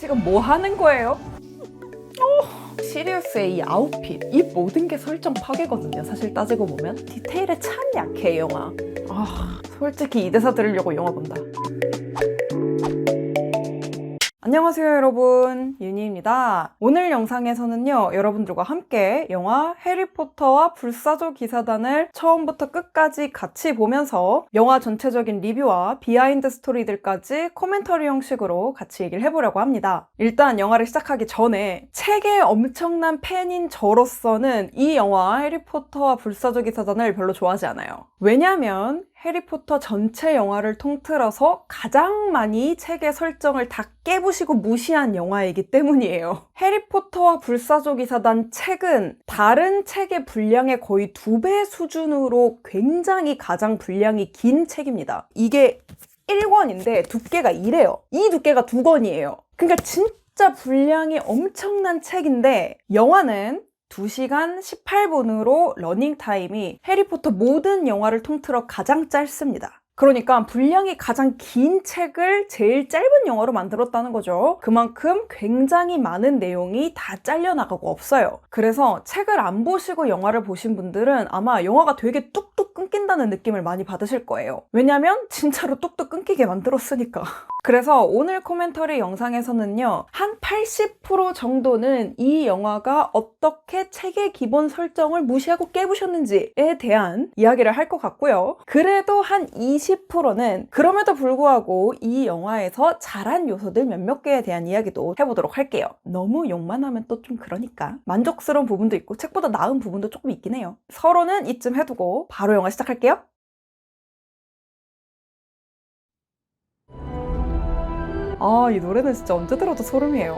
지금 뭐 하는 거예요? 시리우스의 이 아웃핏, 이 모든 게 설정 파괴거든요. 사실 따지고 보면 디테일에 참 약해, 이 영화. 솔직히 이 대사 들으려고 영화 본다. 안녕하세요 여러분, 윤희입니다. 오늘 영상에서는요, 여러분들과 함께 영화 해리포터와 불사조 기사단을 처음부터 끝까지 같이 보면서 영화 전체적인 리뷰와 비하인드 스토리들까지 코멘터리 형식으로 같이 얘기를 해보려고 합니다. 일단 영화를 시작하기 전에 책의 엄청난 팬인 저로서는 이 영화 해리포터와 불사조 기사단을 별로 좋아하지 않아요. 왜냐하면 해리포터 전체 영화를 통틀어서 가장 많이 책의 설정을 다 깨부시고 무시한 영화이기 때문이에요. 해리포터와 불사조 기사단 책은 다른 책의 분량의 거의 2배 수준으로 굉장히 가장 분량이 긴 책입니다. 이게 1권인데 두께가 이래요. 이 두께가 2권이에요. 그러니까 진짜 분량이 엄청난 책인데 영화는 2시간 18분으로 러닝타임이 해리포터 모든 영화를 통틀어 가장 짧습니다. 그러니까 분량이 가장 긴 책을 제일 짧은 영화로 만들었다는 거죠. 그만큼 굉장히 많은 내용이 다 잘려나가고 없어요. 그래서 책을 안 보시고 영화를 보신 분들은 아마 영화가 되게 뚝뚝 끊긴다는 느낌을 많이 받으실 거예요. 왜냐면 진짜로 뚝뚝 끊기게 만들었으니까. 그래서 오늘 코멘터리 영상에서는요, 한 80% 정도는 이 영화가 어떻게 책의 기본 설정을 무시하고 깨부셨는지에 대한 이야기를 할 것 같고요. 그래도 한 20%는 그럼에도 불구하고 이 영화에서 잘한 요소들 몇몇 개에 대한 이야기도 해보도록 할게요. 너무 욕만 하면 또 좀 그러니까 만족스러운 부분도 있고 책보다 나은 부분도 조금 있긴 해요. 서로는 이쯤 해두고 바로 영화 시작할게요. 이 노래는 진짜 언제 들어도 소름이에요.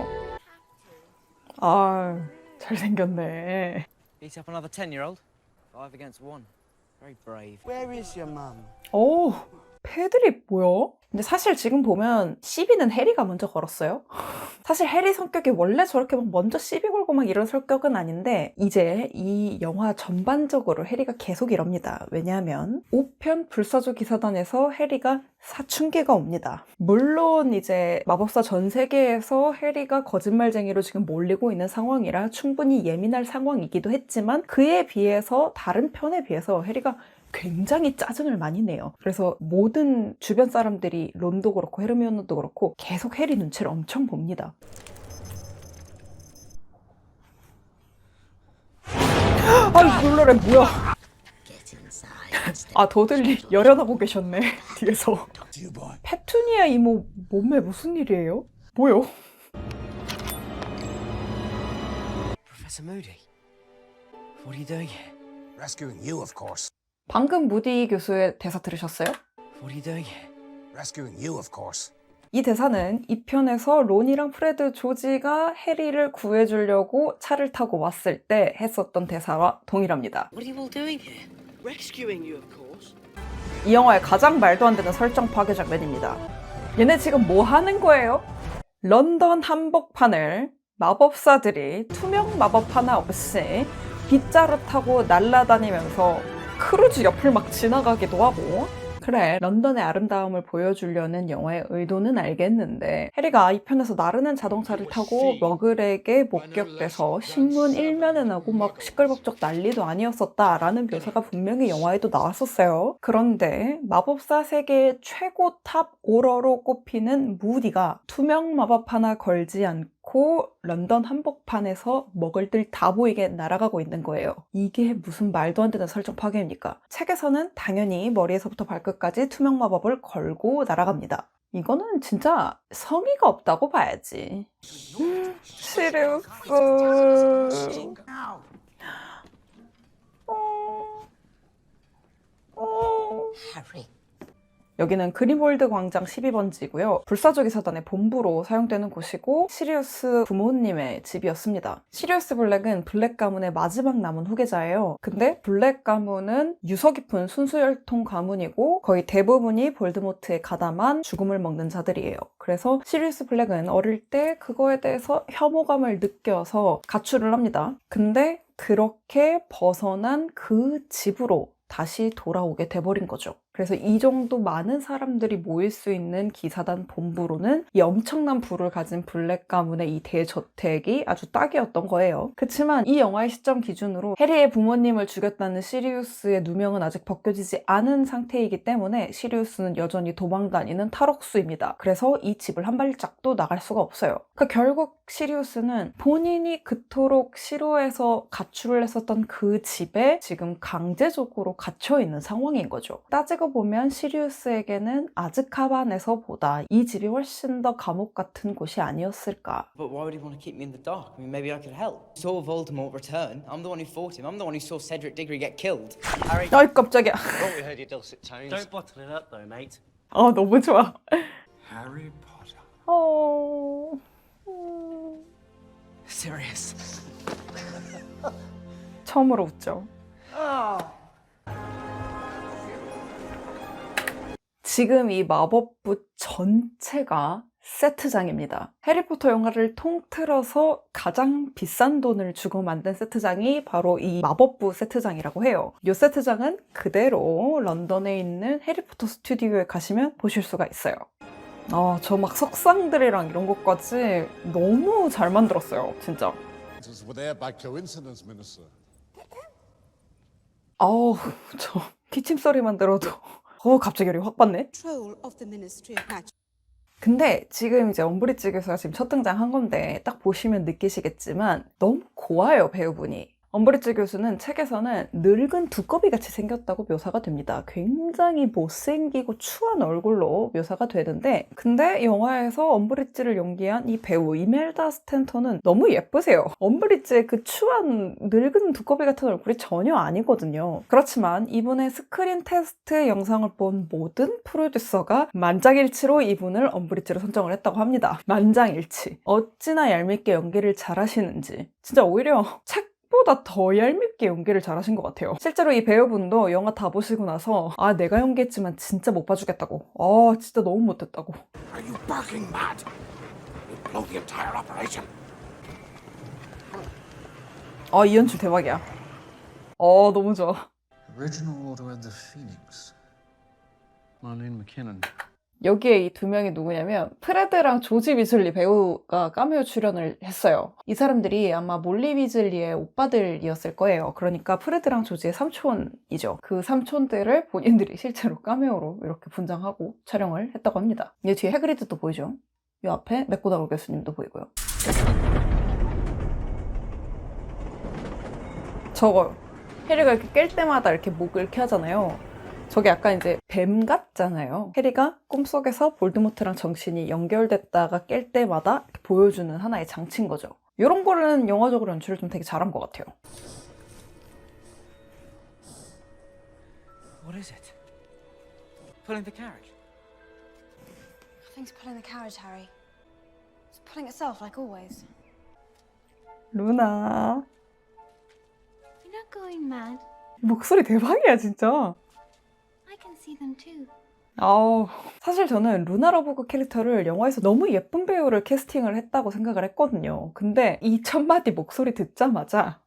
잘생겼네. Beat up another 10-year-old. 5 against 1. Very brave. Where is your mum? 패드립 뭐야? 근데 사실 지금 보면 시비는 해리가 먼저 걸었어요. 사실 해리 성격이 원래 저렇게 막 먼저 시비 걸고 막 이런 성격은 아닌데 이제 이 영화 전반적으로 해리가 계속 이럽니다. 왜냐하면 5편 불사조 기사단에서 해리가 사춘기가 옵니다. 물론 이제 마법사 전 세계에서 해리가 거짓말쟁이로 지금 몰리고 있는 상황이라 충분히 예민할 상황이기도 했지만 그에 비해서 다른 편에 비해서 해리가 굉장히 짜증을 많이 내요. 그래서 모든 주변 사람들이 론도 그렇고 헤르미온느도 그렇고 계속 해리 눈치를 엄청 봅니다. 놀라래 뭐야. 도들리 열연하고 계셨네. 뒤에서. 페투니아 이모 몸에 무슨 일이에요? 뭐요? Professor Moody. What are you doing here? Rescuing you, of course. 방금 무디 교수의 대사 들으셨어요? What are you doing here? Rescuing you, of course. 이 대사는 이 편에서 론이랑 프레드 조지가 해리를 구해주려고 차를 타고 왔을 때 했었던 대사와 동일합니다. What are you all doing here? Rescuing you, of course. 이 영화의 가장 말도 안 되는 설정 파괴 장면입니다. 얘네 지금 뭐 하는 거예요? 런던 한복판을 마법사들이 투명 마법 하나 없이 빗자루 타고 날아다니면서 크루즈 옆을 막 지나가기도 하고. 그래, 런던의 아름다움을 보여주려는 영화의 의도는 알겠는데 해리가 이 편에서 나르는 자동차를 타고 머글에게 목격돼서 신문 1면에 나고 막 시끌벅적 난리도 아니었었다라는 묘사가 분명히 영화에도 나왔었어요. 그런데 마법사 세계의 최고 탑 오러로 꼽히는 무디가 투명 마법 하나 걸지 않고 런던 한복판에서 먹을들 다 보이게 날아가고 있는 거예요. 이게 무슨 말도 안 되는 설정 파괴입니까? 책에서는 당연히 머리에서부터 발끝까지 투명 마법을 걸고 날아갑니다. 이거는 진짜 성의가 없다고 봐야지. 시리우스. Harry. 여기는 그린홀드 광장 12번지고요. 불사조 기사단의 본부로 사용되는 곳이고 시리우스 부모님의 집이었습니다. 시리우스 블랙은 블랙 가문의 마지막 남은 후계자예요. 근데 블랙 가문은 유서 깊은 순수혈통 가문이고 거의 대부분이 볼드모트에 가담한 죽음을 먹는 자들이에요. 그래서 시리우스 블랙은 어릴 때 그거에 대해서 혐오감을 느껴서 가출을 합니다. 근데 그렇게 벗어난 그 집으로 다시 돌아오게 돼버린 거죠. 그래서 이 정도 많은 사람들이 모일 수 있는 기사단 본부로는 이 엄청난 부를 가진 블랙 가문의 이 대저택이 아주 딱이었던 거예요. 그치만 이 영화의 시점 기준으로 해리의 부모님을 죽였다는 시리우스의 누명은 아직 벗겨지지 않은 상태이기 때문에 시리우스는 여전히 도망다니는 탈옥수입니다. 그래서 이 집을 한 발짝도 나갈 수가 없어요. 그러니까 결국 시리우스는 본인이 그토록 싫어해서 가출을 했었던 그 집에 지금 강제적으로 갇혀있는 상황인 거죠. 따지고 보면 시리우스에게는 아즈카반에서보다 이 집이 훨씬 더 감옥 같은 곳이 아니었을까. But why would he want to keep me in the dark? I mean, maybe I could help. Saw Voldemort return. I'm the one who fought him. I'm the one who saw Cedric Diggory get killed. Harry, 아이 깜짝이야. Thought we heard your dulcet tones. Don't bottle it up though, mate. 아 너무 좋아. Harry Potter. serious. 처음으로 웃죠. 지금 이 마법부 전체가 세트장입니다. 해리포터 영화를 통틀어서 가장 비싼 돈을 주고 만든 세트장이 바로 이 마법부 세트장이라고 해요. 이 세트장은 그대로 런던에 있는 해리포터 스튜디오에 가시면 보실 수가 있어요. 저 막 석상들이랑 이런 것까지 너무 잘 만들었어요, 진짜. Were there by coincidence, Minister? 저 기침 소리만 들어도 갑자기 열이 확 받네. Control of the Ministry of Magic. 근데 지금 이제 엄브리지 교수가 지금 첫 등장한 건데 딱 보시면 느끼시겠지만 너무 고와요, 배우분이. 엄브리지 교수는 책에서는 늙은 두꺼비 같이 생겼다고 묘사가 됩니다. 굉장히 못생기고 추한 얼굴로 묘사가 되는데 근데 영화에서 엄브리지를 연기한 이 배우 이멜다 스탠턴은 너무 예쁘세요. 엄브리지의 그 추한 늙은 두꺼비 같은 얼굴이 전혀 아니거든요. 그렇지만 이분의 스크린 테스트 영상을 본 모든 프로듀서가 만장일치로 이분을 엄브리지로 선정을 했다고 합니다. 만장일치. 어찌나 얄밉게 연기를 잘하시는지. 진짜 오히려 보다 더 얄밉게 연기를 잘하신 것 같아요. 실제로 이 배우분도 영화 다 보시고 나서 내가 연기했지만 진짜 못 봐주겠다고. 진짜 너무 못했다고. Are you barking mad? You blow the entire operation. 이 연출 대박이야. 너무 좋아. Original Order of the Phoenix. Marlene McKinnon. 여기에 이 두 명이 누구냐면 프레드랑 조지 위즐리 배우가 카메오 출연을 했어요. 이 사람들이 아마 몰리 위즐리의 오빠들이었을 거예요. 그러니까 프레드랑 조지의 삼촌이죠. 그 삼촌들을 본인들이 실제로 카메오로 이렇게 분장하고 촬영을 했다고 합니다. 이 뒤에 해그리드도 보이죠. 이 앞에 맥고나걸 교수님도 보이고요. 저거 해리가 이렇게 깰 때마다 이렇게 목을 이렇게 하잖아요. 저게 약간 이제 뱀 같잖아요. 해리가 꿈속에서 볼드모트랑 정신이 연결됐다가 깰 때마다 이렇게 보여주는 하나의 장치인 거죠. 이런 거는 영화적으로 연출을 좀 되게 잘한 것 같아요. What is it? Pulling the carriage. Nothing's pulling the carriage, Harry. It's pulling itself like always. 루나. You're not going mad. 목소리 대박이야 진짜. I can see them too. 사실 저는 루나 러브그 캐릭터를 영화에서 너무 예쁜 배우를 캐스팅을 했다고 생각을 했거든요. 근데 이 첫마디 목소리 듣자마자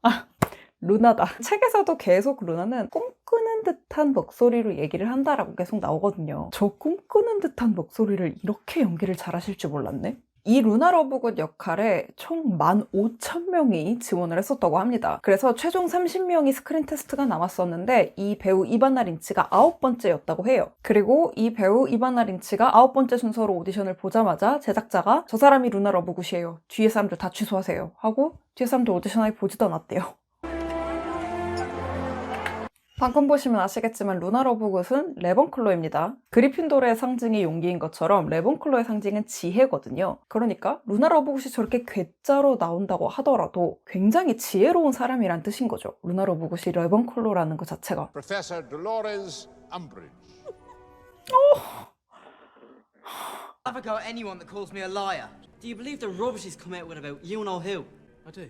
루나다. 책에서도 계속 루나는 꿈꾸는 듯한 목소리로 얘기를 한다라고 계속 나오거든요. 저 꿈꾸는 듯한 목소리를 이렇게 연기를 잘하실 줄 몰랐네. 이 루나 러브굿 역할에 총 15,000명이 지원을 했었다고 합니다. 그래서 최종 30명이 스크린 테스트가 남았었는데 이 배우 이바나 린치가 9번째였다고 해요. 그리고 이 배우 이바나 린치가 9번째 순서로 오디션을 보자마자 제작자가 저 사람이 루나 러브굿이에요. 뒤에 사람들 다 취소하세요. 하고 뒤에 사람들 오디션하기 보지도 않았대요. 방금 보시면 아시겠지만 루나 러브굿은 레번클로입니다. 그리핀도르의 상징이 용기인 것처럼 레번클로의 상징은 지혜거든요. 그러니까 루나 러브굿이 저렇게 괴짜로 나온다고 하더라도 굉장히 지혜로운 사람이란 뜻인 거죠. 루나 러브굿이 레번클로라는 것 자체가. Professor Dolores Umbridge. Have a go at anyone that calls me a liar. Do you believe the rubbish he's come out with about you know who? I do.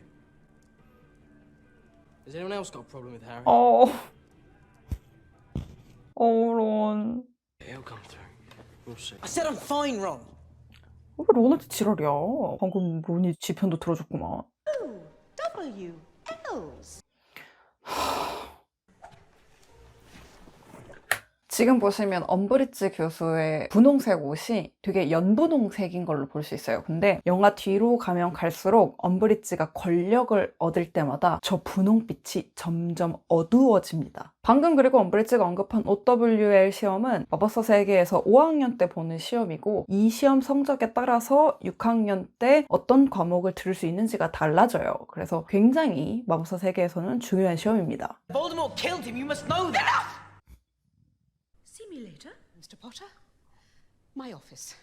Has anyone else got a problem with Harry? 론. He'll come through. We'll see. I said I'm fine, Ron. 왜 론한테 지랄이야. 방금 론이 지 편도 들어줬구만. W. L's. 지금 보시면 엄브리지 교수의 분홍색 옷이 되게 연분홍색인 걸로 볼 수 있어요. 근데 영화 뒤로 가면 갈수록 엄브리지가 권력을 얻을 때마다 저 분홍빛이 점점 어두워집니다. 방금 그리고 엄브리지가 언급한 OWL 시험은 마법사 세계에서 5학년 때 보는 시험이고 이 시험 성적에 따라서 6학년 때 어떤 과목을 들을 수 있는지가 달라져요. 그래서 굉장히 마법사 세계에서는 중요한 시험입니다. Voldemort killed him. You must know that. See me later, Mr. Potter. My office.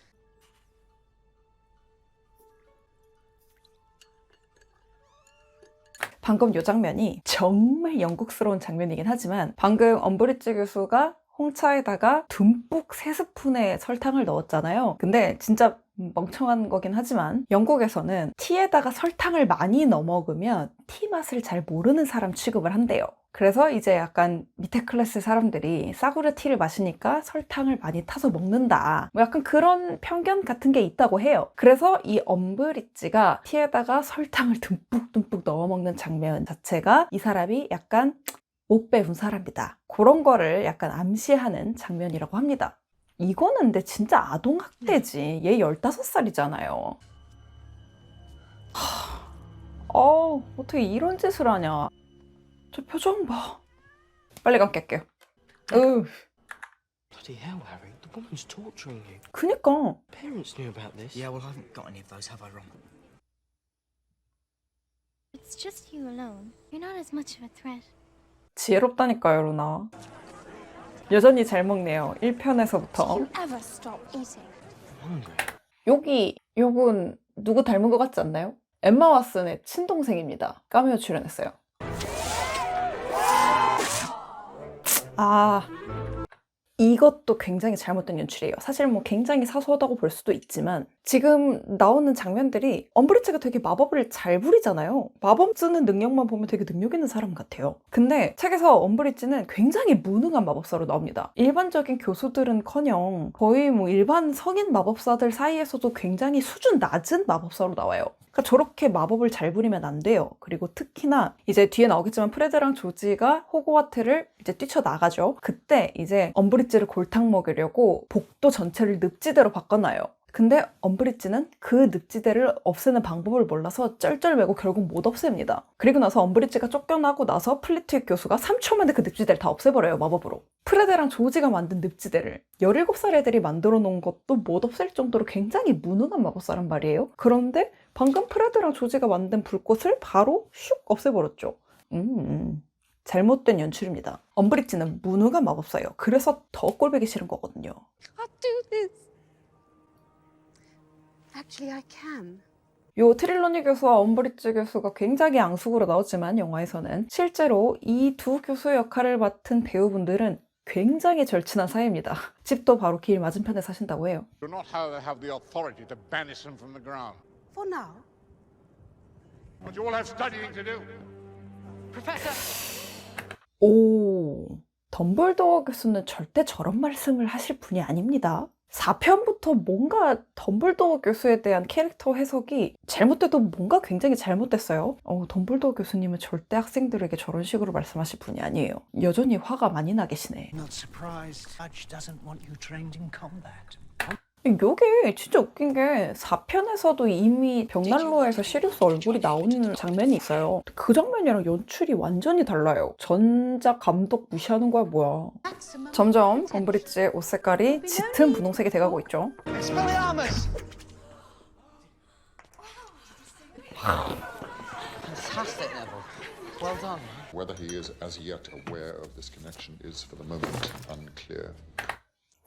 방금 이 장면이 정말 영국스러운 장면이긴 하지만 방금 엄브리지 교수가 홍차에다가 듬뿍 3스푼의 설탕을 넣었잖아요. 근데 진짜 멍청한 거긴 하지만 영국에서는 티에다가 설탕을 많이 넣어 먹으면 티 맛을 잘 모르는 사람 취급을 한대요. 그래서 이제 약간 밑에 클래스 사람들이 싸구려 티를 마시니까 설탕을 많이 타서 먹는다. 뭐 약간 그런 편견 같은 게 있다고 해요. 그래서 이 엄브리지가 티에다가 설탕을 듬뿍듬뿍 넣어 먹는 장면 자체가 이 사람이 약간 못 배운 사람이다. 그런 거를 약간 암시하는 장면이라고 합니다. 이거는 근데 진짜 아동학대지. 얘 15살이잖아요. 어떻게 이런 짓을 하냐. 저 표정 봐. 빨리 감길게요. Bloody hell, Harry. The woman's torturing you. 그니까. Parents knew about this. Yeah, well, I haven't got any of those, have I, Ron? It's just you alone. You're not as much of a threat. 지혜롭다니까요, 루나. 여전히 잘 먹네요. 1편에서부터. You ever stop eating? Hungry. 요분 누구 닮은 것 같지 않나요? 엠마 왓슨의 친동생입니다. 카메오 출연했어요. 이것도 굉장히 잘못된 연출이에요. 사실 뭐 굉장히 사소하다고 볼 수도 있지만 지금 나오는 장면들이 엄브리지가 되게 마법을 잘 부리잖아요. 마법 쓰는 능력만 보면 되게 능력 있는 사람 같아요. 근데 책에서 엄브리지는 굉장히 무능한 마법사로 나옵니다. 일반적인 교수들은커녕 거의 뭐 일반 성인 마법사들 사이에서도 굉장히 수준 낮은 마법사로 나와요. 그러니까 저렇게 마법을 잘 부리면 안 돼요. 그리고 특히나 이제 뒤에 나오겠지만 프레드랑 조지가 호그와트를 이제 뛰쳐나가죠. 그때 이제 엄브리지를 골탕 먹이려고 복도 전체를 늪지대로 바꿔놔요. 근데 엄브리지는 그 늪지대를 없애는 방법을 몰라서 쩔쩔매고 결국 못 없앱니다. 그리고 나서 엄브리지가 쫓겨나고 나서 플리트윅 교수가 3초 만에 그 늪지대를 다 없애버려요, 마법으로. 프레드랑 조지가 만든 늪지대를 17살 애들이 만들어 놓은 것도 못 없앨 정도로 굉장히 무능한 마법사란 말이에요. 그런데 방금 프레드랑 조지가 만든 불꽃을 바로 슉 없애버렸죠. 잘못된 연출입니다. 엄브리지는 무능한 마법사예요. 그래서 더 꼴보기 싫은 거거든요. I'll do this. Actually, I can. 요 트릴로니 교수와 엄브리지 교수가 굉장히 앙숙으로 나오지만 영화에서는 실제로 이 두 교수 역할을 맡은 배우분들은 굉장히 절친한 사이입니다. 집도 바로 길 맞은편에 사신다고 해요. Do not have the authority to banish him from the ground. For now. But you all have studying to do. 덤블도어 교수는 절대 저런 말씀을 하실 분이 아닙니다. 4편부터 뭔가 덤블도어 교수에 대한 캐릭터 해석이 잘못돼도 뭔가 굉장히 잘못됐어요. 덤블도어 교수님은 절대 학생들에게 저런 식으로 말씀하실 분이 아니에요. 여전히 화가 많이 나 계시네. Not surprised. Fudge doesn't want you trained in combat. 이게 진짜 웃긴 게 4편에서도 이미 벽난로에서 시리우스 얼굴이 나오는 장면이 있어요. 그 장면이랑 연출이 완전히 달라요. 전작 감독 무시하는 거야 뭐야. 점점 엄브리지의 옷 색깔이 짙은 분홍색이 돼가고 있죠. Expelliarmus! Fantastic, Neville. Well done. Whether he is as yet aware of this connection is for the moment unclear.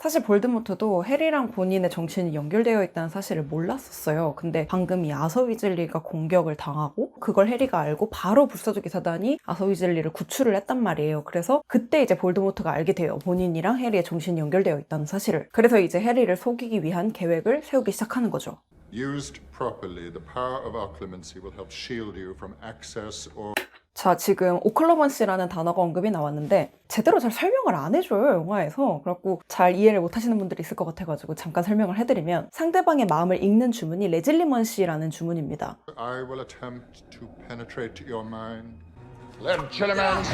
사실 볼드모트도 해리랑 본인의 정신이 연결되어 있다는 사실을 몰랐었어요. 근데 방금 이 아서 위즐리가 공격을 당하고 그걸 해리가 알고 바로 불사조 기사단이 아서 위즐리를 구출을 했단 말이에요. 그래서 그때 이제 볼드모트가 알게 돼요. 본인이랑 해리의 정신이 연결되어 있다는 사실을. 그래서 이제 해리를 속이기 위한 계획을 세우기 시작하는 거죠. Used properly, the power of our clemency will help shield you from access or 자, 지금 오클러먼시라는 단어가 언급이 나왔는데 제대로 잘 설명을 안 해줘요, 영화에서. 그래갖고 잘 이해를 못 하시는 분들이 있을 것 같아가지고 잠깐 설명을 해드리면 상대방의 마음을 읽는 주문이 레질리먼시라는 주문입니다. I will attempt to penetrate your mind. Legilimens!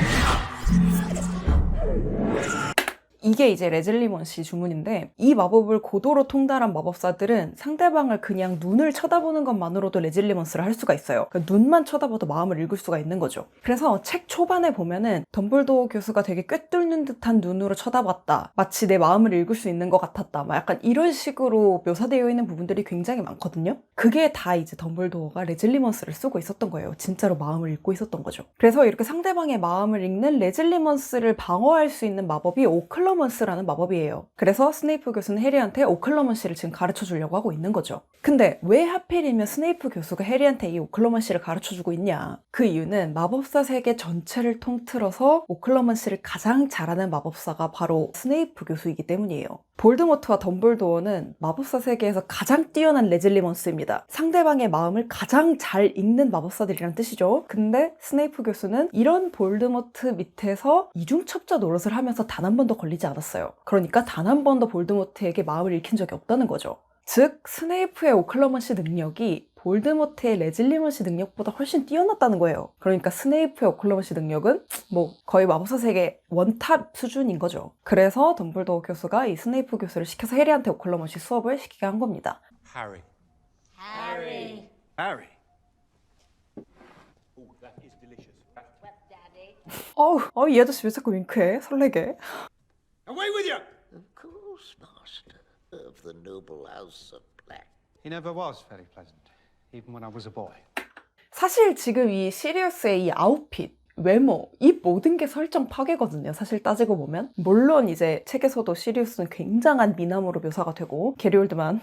이게 이제 레즐리먼시 주문인데 이 마법을 고도로 통달한 마법사들은 상대방을 그냥 눈을 쳐다보는 것만으로도 레즐리먼스를 할 수가 있어요. 그러니까 눈만 쳐다봐도 마음을 읽을 수가 있는 거죠. 그래서 책 초반에 보면은 덤블도어 교수가 되게 꿰뚫는 듯한 눈으로 쳐다봤다. 마치 내 마음을 읽을 수 있는 것 같았다. 막 약간 이런 식으로 묘사되어 있는 부분들이 굉장히 많거든요. 그게 다 이제 덤블도어가 레즐리먼스를 쓰고 있었던 거예요. 진짜로 마음을 읽고 있었던 거죠. 그래서 이렇게 상대방의 마음을 읽는 레즐리먼스를 방어할 수 있는 마법이 오클러먼스라는 마법이에요. 그래서 스네이프 교수는 해리한테 오클러먼시를 지금 가르쳐 주려고 하고 있는 거죠. 근데 왜 하필이면 스네이프 교수가 해리한테 이 오클러먼시를 가르쳐 주고 있냐? 그 이유는 마법사 세계 전체를 통틀어서 오클러먼시를 가장 잘하는 마법사가 바로 스네이프 교수이기 때문이에요. 볼드모트와 덤블도어는 마법사 세계에서 가장 뛰어난 레즐리먼스입니다. 상대방의 마음을 가장 잘 읽는 마법사들이란 뜻이죠. 근데 스네이프 교수는 이런 볼드모트 밑에서 이중첩자 노릇을 하면서 단 한 번도 걸리지 않았어요. 그러니까 단 한 번도 볼드모트에게 마음을 읽힌 적이 없다는 거죠. 즉 스네이프의 오클러먼시 능력이 볼드모트의 레즐리먼시 능력보다 훨씬 뛰어났다는 거예요. 그러니까 스네이프의 오클러먼시 능력은 뭐 거의 마법사 세계 원탑 수준인 거죠. 그래서 덤블도어 교수가 이 스네이프 교수를 시켜서 해리한테 오클러먼시 수업을 시키게 한 겁니다. Harry. Harry. Harry. 어우, 이 아저씨 왜 자꾸 윙크해? 설레게. Away with you! Of course, Master of the noble house of Black. He never was very pleasant, even when I was a boy. 사실 지금 이 시리우스의 이 아웃핏, 외모, 이 모든 게 설정 파괴거든요. 사실 따지고 보면. 물론 이제 책에서도 시리우스는 굉장한 미남으로 묘사가 되고 게리 올드만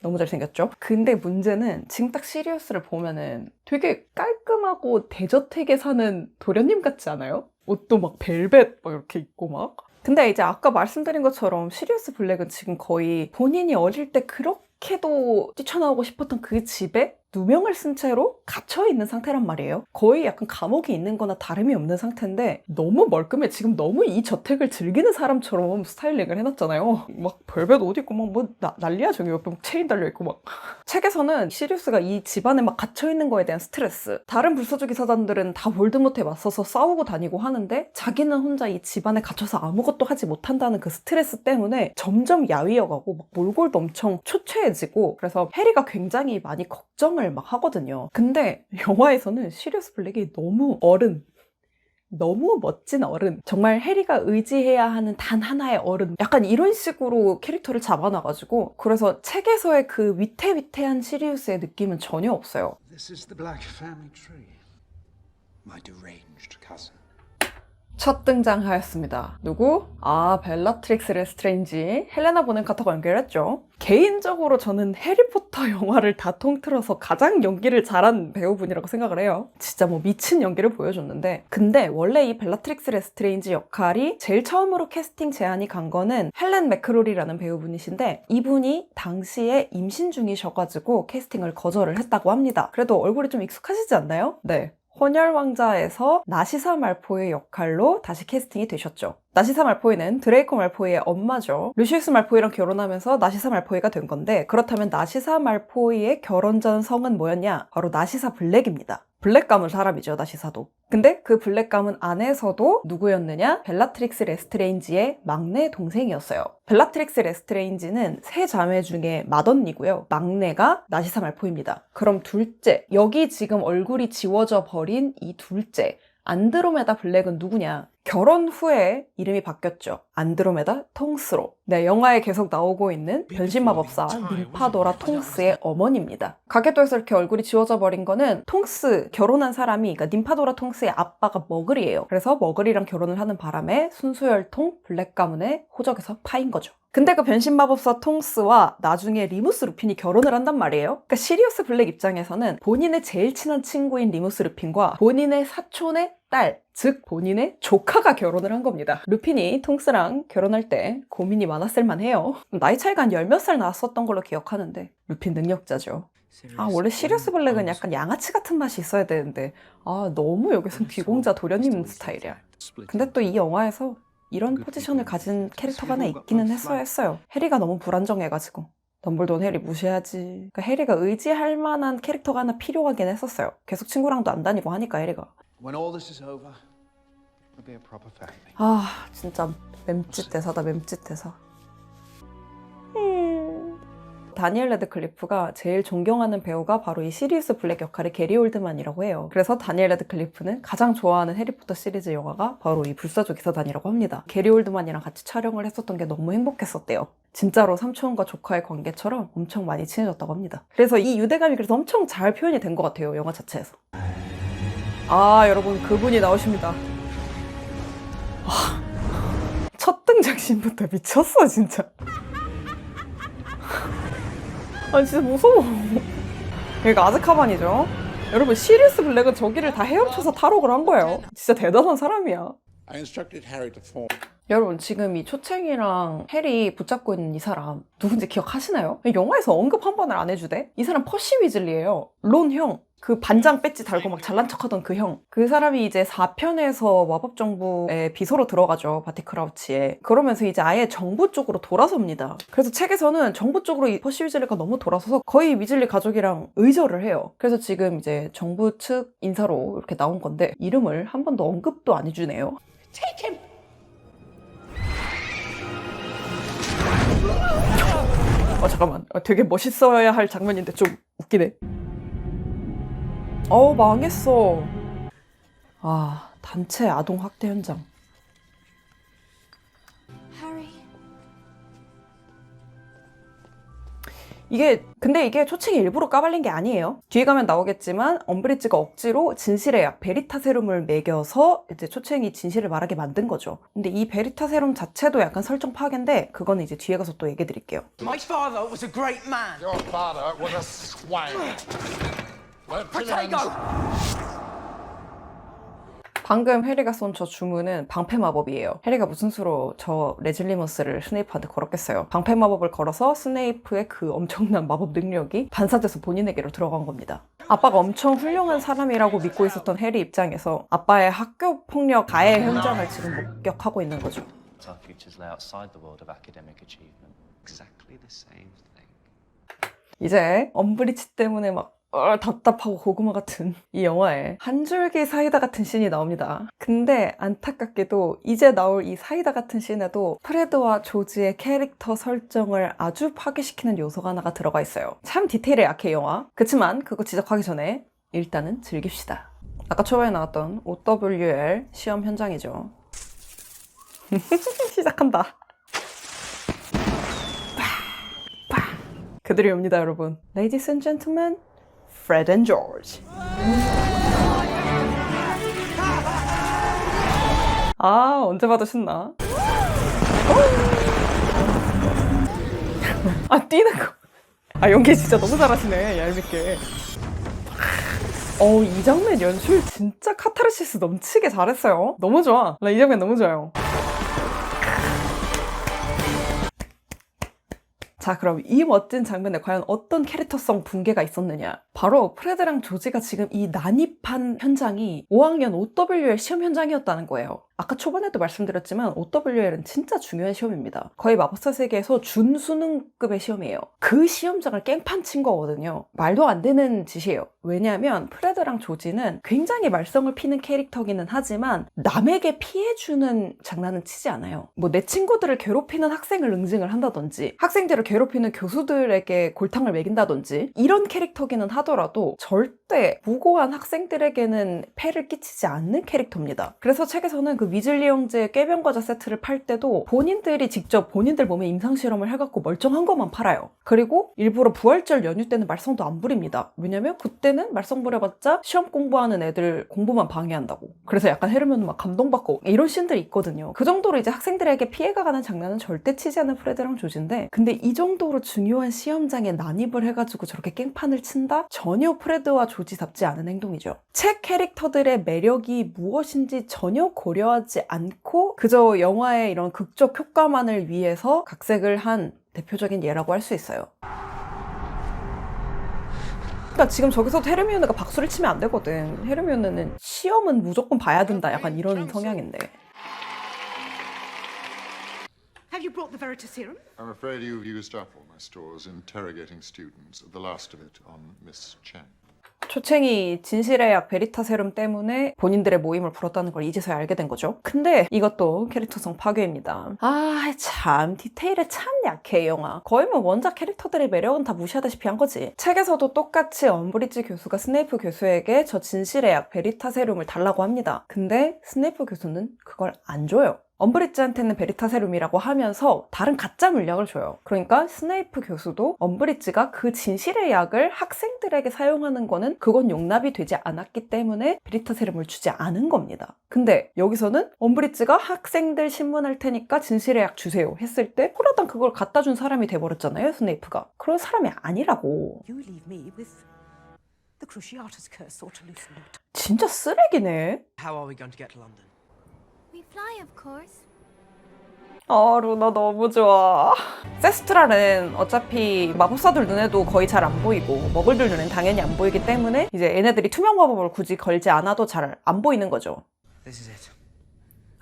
너무 잘생겼죠? 근데 문제는 지금 딱 시리우스를 보면은 되게 깔끔하고 대저택에 사는 도련님 같지 않아요? 옷도 막 벨벳 막 이렇게 입고 막. 근데 이제 아까 말씀드린 것처럼 시리우스 블랙은 지금 거의 본인이 어릴 때 그렇게도 뛰쳐나오고 싶었던 그 집에 누명을 쓴 채로 갇혀있는 상태란 말이에요. 거의 약간 감옥에 있는 거나 다름이 없는 상태인데 너무 멀끔해. 지금 너무 이 저택을 즐기는 사람처럼 스타일링을 해놨잖아요. 막 벨벳 옷 입고 막 뭐 난리야. 저기 옆에 막 체인 달려있고 막. 책에서는 시리우스가 이 집안에 막 갇혀있는 거에 대한 스트레스, 다른 불사조 기사단들은 다 볼드모트에 맞서서 싸우고 다니고 하는데 자기는 혼자 이 집안에 갇혀서 아무것도 하지 못한다는 그 스트레스 때문에 점점 야위어가고 막 몰골도 엄청 초췌해지고, 그래서 해리가 굉장히 많이 걱정을 막 하거든요. 근데 영화에서는 시리우스 블랙이 너무 어른, 너무 멋진 어른, 정말 해리가 의지해야 하는 단 하나의 어른, 약간 이런 식으로 캐릭터를 잡아놔가지고 그래서 책에서의 그 위태위태한 시리우스의 느낌은 전혀 없어요. This is the Black family tree. My deranged cousin. 첫 등장하였습니다. 누구? 벨라트릭스 레스트레인지, 헬레나 보낸 카터가 연결했죠. 개인적으로 저는 해리포터 영화를 다 통틀어서 가장 연기를 잘한 배우분이라고 생각을 해요. 진짜 뭐 미친 연기를 보여줬는데, 근데 원래 이 벨라트릭스 레스트레인지 역할이 제일 처음으로 캐스팅 제안이 간 거는 헬렌 맥크로리라는 배우분이신데 이분이 당시에 임신 중이셔가지고 캐스팅을 거절을 했다고 합니다. 그래도 얼굴이 좀 익숙하시지 않나요? 네. 혼혈왕자에서 나시사 말포의 역할로 다시 캐스팅이 되셨죠. 나시사 말포이는 드레이코 말포이의 엄마죠. 루시우스 말포이랑 결혼하면서 나시사 말포이가 된 건데, 그렇다면 나시사 말포이의 결혼 전 성은 뭐였냐? 바로 나시사 블랙입니다. 블랙 가문 사람이죠, 나시사도. 근데 그 블랙 가문 안에서도 누구였느냐? 벨라트릭스 레스트레인지의 막내 동생이었어요. 벨라트릭스 레스트레인지는 세 자매 중에 맏언니고요. 막내가 나시사 말포입니다. 그럼 둘째, 여기 지금 얼굴이 지워져 버린 이 둘째, 안드로메다 블랙은 누구냐? 결혼 후에 이름이 바뀌었죠. 안드로메다 통스로. 네, 영화에 계속 나오고 있는 변신마법사 ним파도라 통스의 어머니입니다. 가게도에서 이렇게 얼굴이 지워져 버린 거는 통스, 결혼한 사람이, 그러니까 ним파도라 통스의 아빠가 머글이에요. 그래서 머글이랑 결혼을 하는 바람에 순수혈통 블랙 가문의 호적에서 파인 거죠. 근데 그 변신마법사 통스와 나중에 리무스 루핀이 결혼을 한단 말이에요. 그러니까 시리우스 블랙 입장에서는 본인의 제일 친한 친구인 리무스 루핀과 본인의 사촌의 딸, 즉 본인의 조카가 결혼을 한 겁니다. 루핀이 통스랑 결혼할 때 고민이 많았을 만해요. 나이 차이가 한 10몇 살 나왔었던 걸로 기억하는데 루핀 능력자죠. 원래 시리우스 블랙은 약간 양아치 같은 맛이 있어야 되는데 너무 여기선 귀공자 도련님 스타일이야. 근데 또 이 영화에서 이런 포지션을 가진 캐릭터가 하나 있기는 했어요. 해리가 너무 불안정해가지고 덤블도어는 해리 무시하지. 그러니까 해리가 의지할 만한 캐릭터가 하나 필요하긴 했었어요. 계속 친구랑도 안 다니고 하니까 해리가. When all this is over, We'll be a proper family. 아 진짜 맴짓 대사다 맴짓 대사. 다니엘 레드클리프가 제일 존경하는 배우가 바로 이 시리우스 블랙 역할의 게리 올드만이라고 해요. 그래서 다니엘 레드클리프는 가장 좋아하는 해리포터 시리즈 영화가 바로 이 불사조 기사단이라고 합니다. 게리 올드만이랑 같이 촬영을 했었던 게 너무 행복했었대요. 진짜로 삼촌과 조카의 관계처럼 엄청 많이 친해졌다고 합니다. 그래서 이 유대감이 그래서 엄청 잘 표현이 된 것 같아요, 영화 자체에서. 아 여러분 그분이 나오십니다. 첫 등장씬부터 미쳤어 진짜. 아 진짜 무서워. 여기가 아즈카반이죠. 여러분 시리우스 블랙은 저기를 다 헤엄쳐서 탈옥을 한 거예요. 진짜 대단한 사람이야. I instructed Harry to form. 여러분 지금 이 초챙이랑 해리 붙잡고 있는 이 사람 누군지 기억하시나요? 영화에서 언급 한 번을 안 해주대? 이 사람 퍼시 위즐리예요. 론 형. 그 반장 배지 달고 막 잘난 척하던 그 형. 그 사람이 이제 4편에서 마법 정부의 비서로 들어가죠. 바티 크라우치에. 그러면서 이제 아예 정부 쪽으로 돌아섭니다. 그래서 책에서는 정부 쪽으로 이 퍼시 위즐리가 너무 돌아서서 거의 위즐리 가족이랑 의절을 해요. 그래서 지금 이제 정부 측 인사로 이렇게 나온 건데 이름을 한 번도 언급도 안 해주네요. Take him! 잠깐만. 되게 멋있어야 할 장면인데 좀 웃기네. 망했어. 아, 단체 아동 학대 현장. Harry. 근데 이게 초칭이 일부러 까발린 게 아니에요. 뒤에 가면 나오겠지만 엄브리지가 억지로 진실의 약 베리타세rum을 먹여서 이제 초칭이 진실을 말하게 만든 거죠. 근데 이 베리타세rum 자체도 약간 설정 파괴인데 그거는 이제 뒤에 가서 또 얘기 드릴게요. My father was a great man. Your father was a swine. Protego! 방금 해리가 쏜 저 주문은 방패 마법이에요. 해리가 무슨 수로 저 레질리머스를 스네이프한테 걸었겠어요. 방패 마법을 걸어서 스네이프의 그 엄청난 마법 능력이 반사돼서 본인에게로 들어간 겁니다. 아빠가 엄청 훌륭한 사람이라고 믿고 있었던 해리 입장에서 아빠의 학교 폭력 가해 현장을 지금 목격하고 있는 거죠. Our futures lay outside the world of academic achievement. Exactly the same thing. 이제 엄브리치 때문에 막 답답하고 고구마 같은 이 영화에 한 줄기 사이다 같은 씬이 나옵니다. 근데 안타깝게도 이제 나올 이 사이다 같은 씬에도 프레드와 조지의 캐릭터 설정을 아주 파괴시키는 요소가 하나가 들어가 있어요. 참 디테일에 약해 영화. 그치만 그거 지적하기 전에 일단은 즐깁시다. 아까 초반에 나왔던 OWL 시험 현장이죠. 시작한다. 그들이 옵니다 여러분. Ladies and gentlemen, Fred and George. 아 언제 봐도 신나. 뛰는 거. 연기 진짜 너무 잘하시네 얄밉게. 이 장면 연출 진짜 카타르시스 넘치게 잘했어요. 너무 좋아. 나 이 장면 너무 좋아요. 자 그럼 이 멋진 장면에 과연 어떤 캐릭터성 붕괴가 있었느냐. 바로 프레드랑 조지가 지금 이 난입한 현장이 5학년 OWL 시험 현장이었다는 거예요. 아까 초반에도 말씀드렸지만 OWL은 진짜 중요한 시험입니다. 거의 마법사 세계에서 준수능급의 시험이에요. 그 시험장을 깽판 친 거거든요. 말도 안 되는 짓이에요. 왜냐하면 프레드랑 조지는 굉장히 말썽을 피는 캐릭터기는 하지만 남에게 피해주는 장난은 치지 않아요. 뭐 내 친구들을 괴롭히는 학생을 응징을 한다든지 학생들을 괴롭히는 교수들에게 골탕을 먹인다든지 이런 캐릭터기는 하더라도 절대 무고한 학생들에게는 폐를 끼치지 않는 캐릭터입니다. 그래서 책에서는 그 위즐리 형제 꾀병과자 세트를 팔 때도 본인들이 직접 본인들 몸에 임상실험을 해갖고 멀쩡한 것만 팔아요. 그리고 일부러 부활절 연휴 때는 말썽도 안 부립니다. 왜냐면 그때는 말썽 부려봤자 시험 공부하는 애들 공부만 방해한다고. 그래서 약간 헤르미온은 막 감동받고 이런 씬들이 있거든요. 그 정도로 이제 학생들에게 피해가 가는 장난은 절대 치지 않는 프레드랑 조지인데 근데 이 정도로 중요한 시험장에 난입을 해가지고 저렇게 깽판을 친다? 전혀 프레드와 조지답지 않은 행동이죠. 책 캐릭터들의 매력이 무엇인지 전혀 고려하지 않고 그저 영화의 이런 극적 효과만을 위해서 각색을 한 대표적인 예라고 할 수 있어요. 그러니까 지금 저기서도 헤르미온느가 박수를 치면 안 되거든. 헤르미온느는 시험은 무조건 봐야 된다 약간 이런 성향인데. Have you brought the Veritaserum? I'm afraid you've used up all my stores interrogating students, the last of it on Miss Chen. 초챙이 진실의 약 베리타세룸 때문에 본인들의 모임을 풀었다는 걸 이제서야 알게 된 거죠. 근데 이것도 캐릭터성 파괴입니다. 아, 참 디테일에 참 약해 이 영화. 거의 뭐 원작 캐릭터들의 매력은 다 무시하다시피 한 거지. 책에서도 똑같이 엄브리지 교수가 스네이프 교수에게 저 진실의 약 베리타세룸을 달라고 합니다. 근데 스네이프 교수는 그걸 안 줘요. 엄브리지한테는 베리타세룸이라고 하면서 다른 가짜 물약을 줘요. 그러니까 스네이프 교수도 엄브리지가 그 진실의 약을 학생들에게 사용하는 거는 그건 용납이 되지 않았기 때문에 베리타세룸을 주지 않은 겁니다. 근데 여기서는 엄브리지가 학생들 신문할 테니까 진실의 약 주세요 했을 때 호라당 그걸 갖다 준 사람이 돼버렸잖아요, 스네이프가. 그런 사람이 아니라고. You leave me with the Cruciatus curse or to loosen it. 진짜 쓰레기네. How are we going to get to London? We fly, of course. 아, 루나 너무 좋아. 세스트랄은 어차피 마법사들 눈에도 거의 잘 안 보이고 머글들 눈엔 당연히 안 보이기 때문에 이제 얘네들이 투명 마법을 굳이 걸지 않아도 잘 안 보이는 거죠. This is it.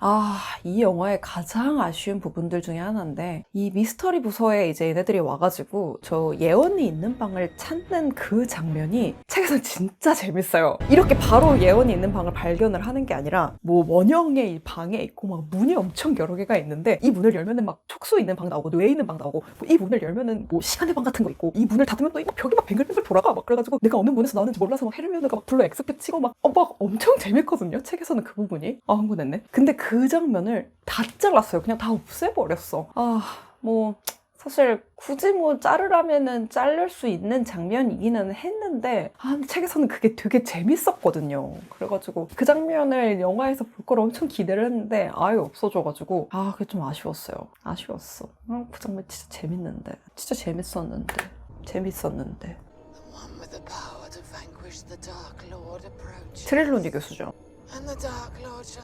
아, 이 영화의 가장 아쉬운 부분들 중에 하나인데 이 미스터리 부서에 이제 얘네들이 와가지고 저 예언이 있는 방을 찾는 그 장면이 책에서 진짜 재밌어요. 이렇게 바로 예언이 있는 방을 발견을 하는 게 아니라 뭐 원형의 이 방에 있고 막 문이 엄청 여러 개가 있는데 이 문을 열면은 막 촉수 있는 방 나오고 뇌 있는 방 나오고 이 문을 열면은 뭐 시간의 방 같은 거 있고 이 문을 닫으면 또 벽이 막 뱅글뱅글 돌아가 막 그래가지고 내가 어느 문에서 나오는지 몰라서 막 헤르미온느가 막 불러 엑스페 치고 막 엄청 재밌거든요. 책에서는 그 부분이. 아, 흥분했네. 근데 그 장면을 다 잘랐어요. 그냥 다 없애버렸어. 아, 뭐 사실 굳이 뭐 자르라면은 자를 수 있는 장면이기는 했는데 책에서는 그게 되게 재밌었거든요. 그래가지고 그 장면을 영화에서 볼 걸 엄청 기대를 했는데 아예 없어져가지고 그게 좀 아쉬웠어요. 아쉬웠어. 그 장면 진짜 재밌는데. 진짜 재밌었는데. The one with the power to vanquish the Dark Lord approaches. 트릴로니 교수죠. And the Dark Lord shall...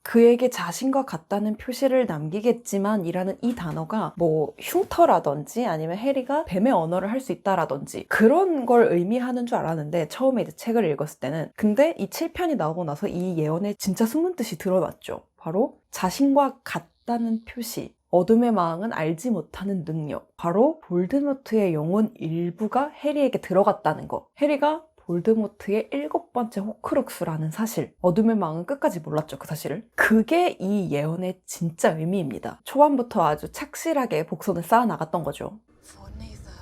그에게 자신과 같다는 표시를 남기겠지만 이라는 이 단어가 뭐 흉터라든지 아니면 해리가 뱀의 언어를 할 수 있다라든지 그런 걸 의미하는 줄 알았는데 처음에 이제 책을 읽었을 때는 근데 이 7편이 나오고 나서 이 예언의 진짜 숨은 뜻이 드러났죠. 바로 자신과 같다는 표시, 어둠의 마왕은 알지 못하는 능력, 바로 볼드모트의 영혼 일부가 해리에게 들어갔다는 거. 해리가 볼드모트의 7번째 호크룩스라는 사실. 어둠의 마왕은 끝까지 몰랐죠, 그 사실을. 그게 이 예언의 진짜 의미입니다. 초반부터 아주 착실하게 복선을 쌓아나갔던 거죠. For neither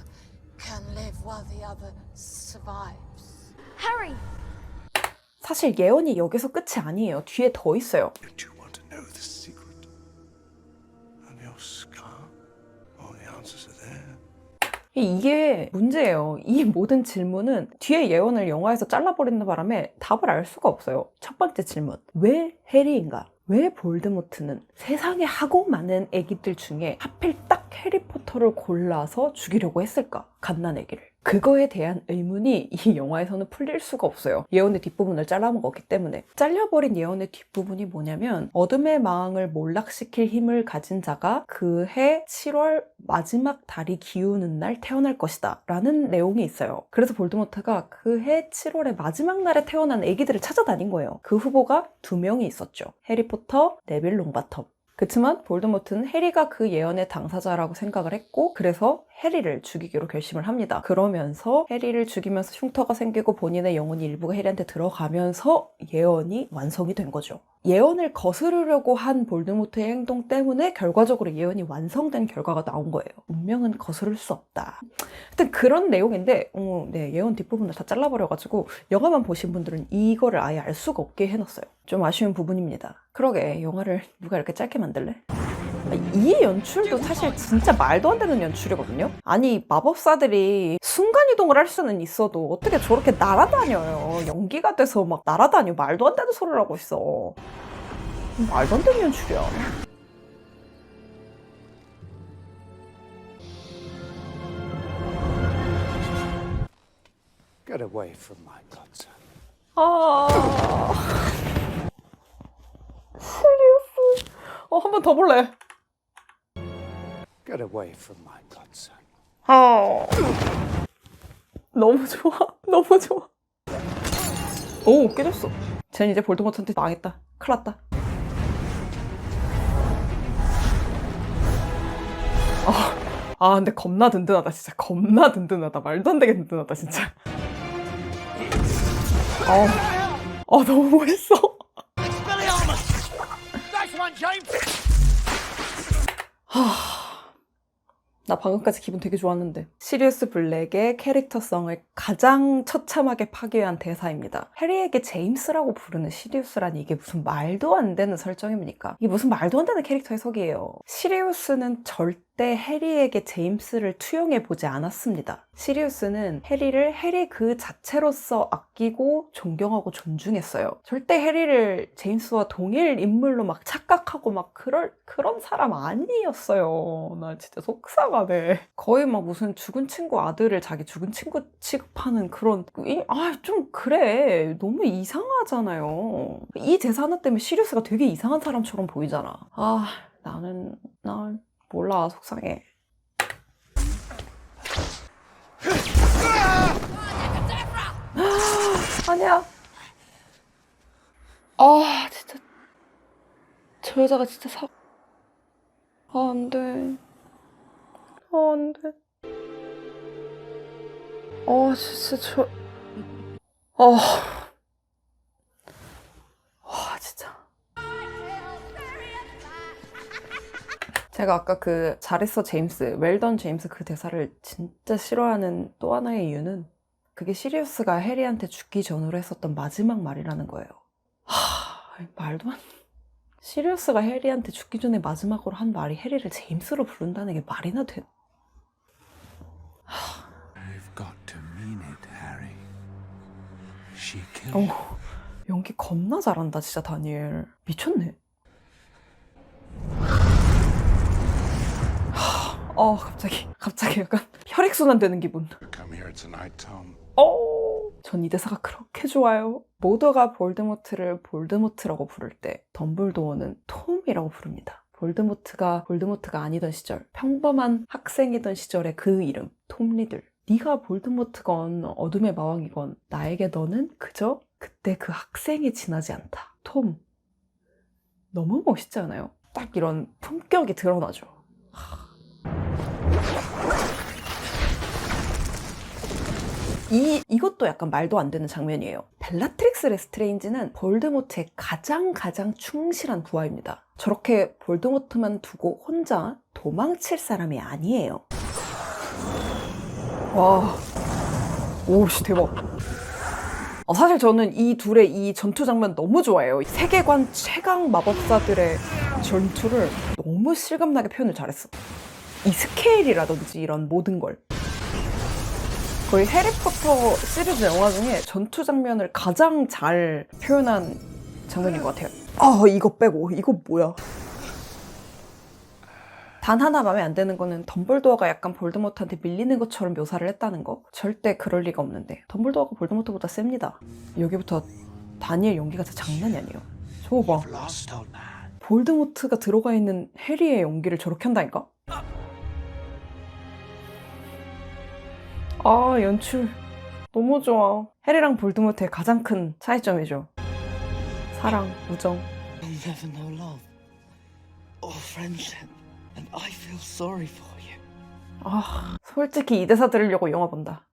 can live while the other survives. Harry! 사실 예언이 여기서 끝이 아니에요. 뒤에 더 있어요. You do want to know the secret of your scar? All the answers are there. 이게 문제예요. 이 모든 질문은 뒤에 예언을 영화에서 잘라버리는 바람에 답을 알 수가 없어요. 첫 번째 질문. 왜 해리인가? 왜 볼드모트는 세상에 하고 많은 애기들 중에 하필 딱 해리포터를 골라서 죽이려고 했을까? 갓난애기를. 그거에 대한 의문이 이 영화에서는 풀릴 수가 없어요. 예언의 뒷부분을 잘라먹었기 때문에. 잘려버린 예언의 뒷부분이 뭐냐면 어둠의 마왕을 몰락시킬 힘을 가진 자가 그해 7월 마지막 달이 기우는 날 태어날 것이다 라는 내용이 있어요. 그래서 볼드모트가 그해 7월의 마지막 날에 태어난 애기들을 찾아다닌 거예요. 그 후보가 2명이 있었죠. 해리포터, 네빌 롱바텀. 그치만 볼드모트는 해리가 그 예언의 당사자라고 생각을 했고 그래서 해리를 죽이기로 결심을 합니다. 그러면서 해리를 죽이면서 흉터가 생기고 본인의 영혼이 일부가 해리한테 들어가면서 예언이 완성이 된 거죠. 예언을 거스르려고 한 볼드모트의 행동 때문에 결과적으로 예언이 완성된 결과가 나온 거예요. 운명은 거스를 수 없다. 하여튼 그런 내용인데 네, 예언 뒷부분을 다 잘라버려가지고 영화만 보신 분들은 이거를 아예 알 수가 없게 해놨어요. 좀 아쉬운 부분입니다. 그러게 영화를 누가 이렇게 짧게 만들래? 이 연출도 사실 진짜 말도 안 되는 연출이거든요. 아니 마법사들이 순간이동을 할 수는 있어도 어떻게 저렇게 날아다녀요. 연기가 돼서 막 날아다녀. 말도 안 되는 소리를 하고 있어. 말도 안 되는 연출이야. Get away from my godson. 시리우스. 한 번 더 볼래. Get away from my godson. 너무 좋아. 너무 좋아. 오, 깨졌어. 쟤는 이제 볼드모트한테 망했다. 큰일 났다. 근데 겁나 든든하다. 진짜 겁나 든든하다. 말도 안 되게 든든하다 진짜. 너무 멋있어. 나 방금까지 기분 되게 좋았는데. 시리우스 블랙의 캐릭터성을 가장 처참하게 파괴한 대사입니다. 해리에게 제임스라고 부르는 시리우스라니 이게 무슨 말도 안 되는 설정입니까? 이게 무슨 말도 안 되는 캐릭터 해석이에요. 시리우스는 절대 해리에게 제임스를 투영해보지 않았습니다. 시리우스는 해리를 해리 그 자체로서 아끼고 존경하고 존중했어요. 절대 해리를 제임스와 동일 인물로 막 착각하고 막 그런 사람 아니었어요. 나 진짜 속상하네. 거의 막 무슨 죽은 친구 아들을 자기 죽은 친구 취급하는 그런 좀 그래. 너무 이상하잖아요. 이 대사 하나 때문에 시리우스가 되게 이상한 사람처럼 보이잖아. 난 몰라. 속상해. 아니야. 진짜 저 여자가 진짜 안 돼. 안 돼. 진짜 진짜. 제가 아까 그 잘했어 제임스, 웰던 제임스 그 대사를 진짜 싫어하는 또 하나의 이유는 그게 시리우스가 해리한테 죽기 전으로 했었던 마지막 말이라는 거예요. 말도 안 돼. 시리우스가 해리한테 죽기 전에 마지막으로 한 말이 해리를 제임스로 부른다는 게 말이나 돼. You've got to mean it, Harry. She killed. 연기 겁나 잘한다 진짜 다니엘. 미쳤네. 갑자기 약간 혈액순환 되는 기분. Come here tonight, Tom. 전 이 대사가 그렇게 좋아요. 모두가 볼드모트를 볼드모트라고 부를 때 덤블도어는 톰이라고 부릅니다. 볼드모트가 아니던 시절, 평범한 학생이던 시절의 그 이름, 톰 리들. 네가 볼드모트건 어둠의 마왕이건 나에게 너는 그저 그때 그 학생에 지나지 않다. 톰. 너무 멋있지 않아요? 딱 이런 품격이 드러나죠. 이것도 약간 말도 안 되는 장면이에요. 벨라트릭스 레스트레인지는 볼드모트의 가장 충실한 부하입니다. 저렇게 볼드모트만 두고 혼자 도망칠 사람이 아니에요. 와, 오씨 대박. 사실 저는 이 둘의 이 전투 장면 너무 좋아해요. 세계관 최강 마법사들의 전투를 너무 실감나게 표현을 잘했어. 이 스케일이라든지 이런 모든 걸. 거의 해리포터 시리즈 영화 중에 전투 장면을 가장 잘 표현한 장면인 것 같아요. 이거 빼고 이거 뭐야. 단 하나 마음에 안 드는 거는 덤블도어가 약간 볼드모트한테 밀리는 것처럼 묘사를 했다는 거. 절대 그럴 리가 없는데 덤블도어가 볼드모트보다 셉니다. 여기부터 다니엘 연기가 진짜 장난이 아니에요. 저거 봐. 볼드모트가 들어가 있는 해리의 연기를 저렇게 한다니까? 연출 너무 좋아. 해리랑 볼드모트의 가장 큰 차이점이죠. 사랑, 우정. You'll never know love or friendship, and I feel sorry for you. 솔직히 이 대사 들으려고 영화 본다.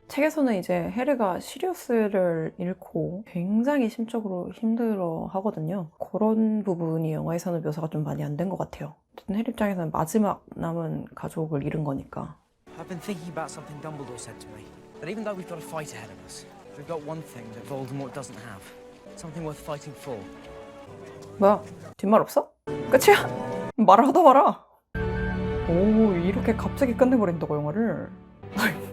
책에서는 이제 해리가 시리우스를 잃고 굉장히 심적으로 힘들어 하거든요. 그런 부분이 영화에서는 묘사가 좀 많이 안 된 것 같아요. 어쨌든 해리 입장에서는 마지막 남은 가족을 잃은 거니까. I've been thinking about something Dumbledore said to me. That even though we've got a fight ahead of us, we've got one thing that Voldemort doesn't have. Something worth fighting for. 뭐야? 뒷말 없어? 끝이야? 말을 하다 말아. 이렇게 갑자기 끝내버린다고 영화를.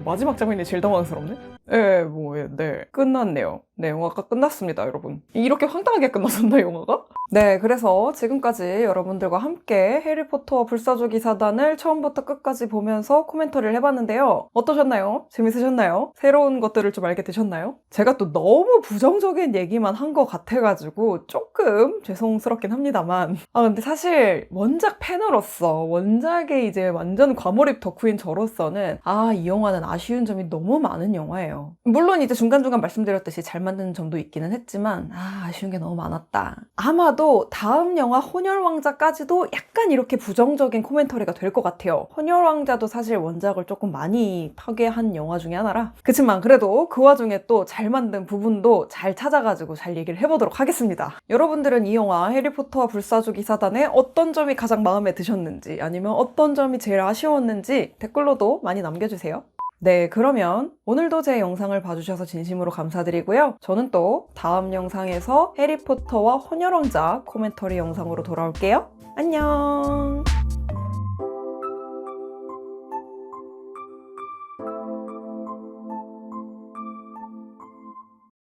마지막 장면이 제일 당황스럽네? 네. 끝났네요. 네, 영화가 끝났습니다, 여러분. 이렇게 황당하게 끝났었나, 영화가? 네, 그래서 지금까지 여러분들과 함께 해리포터와 불사조 기사단을 처음부터 끝까지 보면서 코멘터리를 해봤는데요. 어떠셨나요? 재밌으셨나요? 새로운 것들을 좀 알게 되셨나요? 제가 또 너무 부정적인 얘기만 한 것 같아가지고 조금 죄송스럽긴 합니다만. 근데 사실 원작 팬으로서, 원작에 이제 완전 과몰입 덕후인 저로서는 이 영화는 아쉬운 점이 너무 많은 영화예요. 같네요. 물론 이제 중간중간 말씀드렸듯이 잘 만드는 점도 있기는 했지만 아쉬운 게 너무 많았다. 아마도 다음 영화 혼혈왕자까지도 약간 이렇게 부정적인 코멘터리가 될 것 같아요. 혼혈왕자도 사실 원작을 조금 많이 파괴한 영화 중에 하나라. 그치만 그래도 그 와중에 또 잘 만든 부분도 잘 찾아가지고 잘 얘기를 해보도록 하겠습니다. 여러분들은 이 영화 해리포터와 불사조 기사단의 어떤 점이 가장 마음에 드셨는지 아니면 어떤 점이 제일 아쉬웠는지 댓글로도 많이 남겨주세요. 네, 그러면 오늘도 제 영상을 봐주셔서 진심으로 감사드리고요. 저는 또 다음 영상에서 해리포터와 혼혈왕자 코멘터리 영상으로 돌아올게요. 안녕!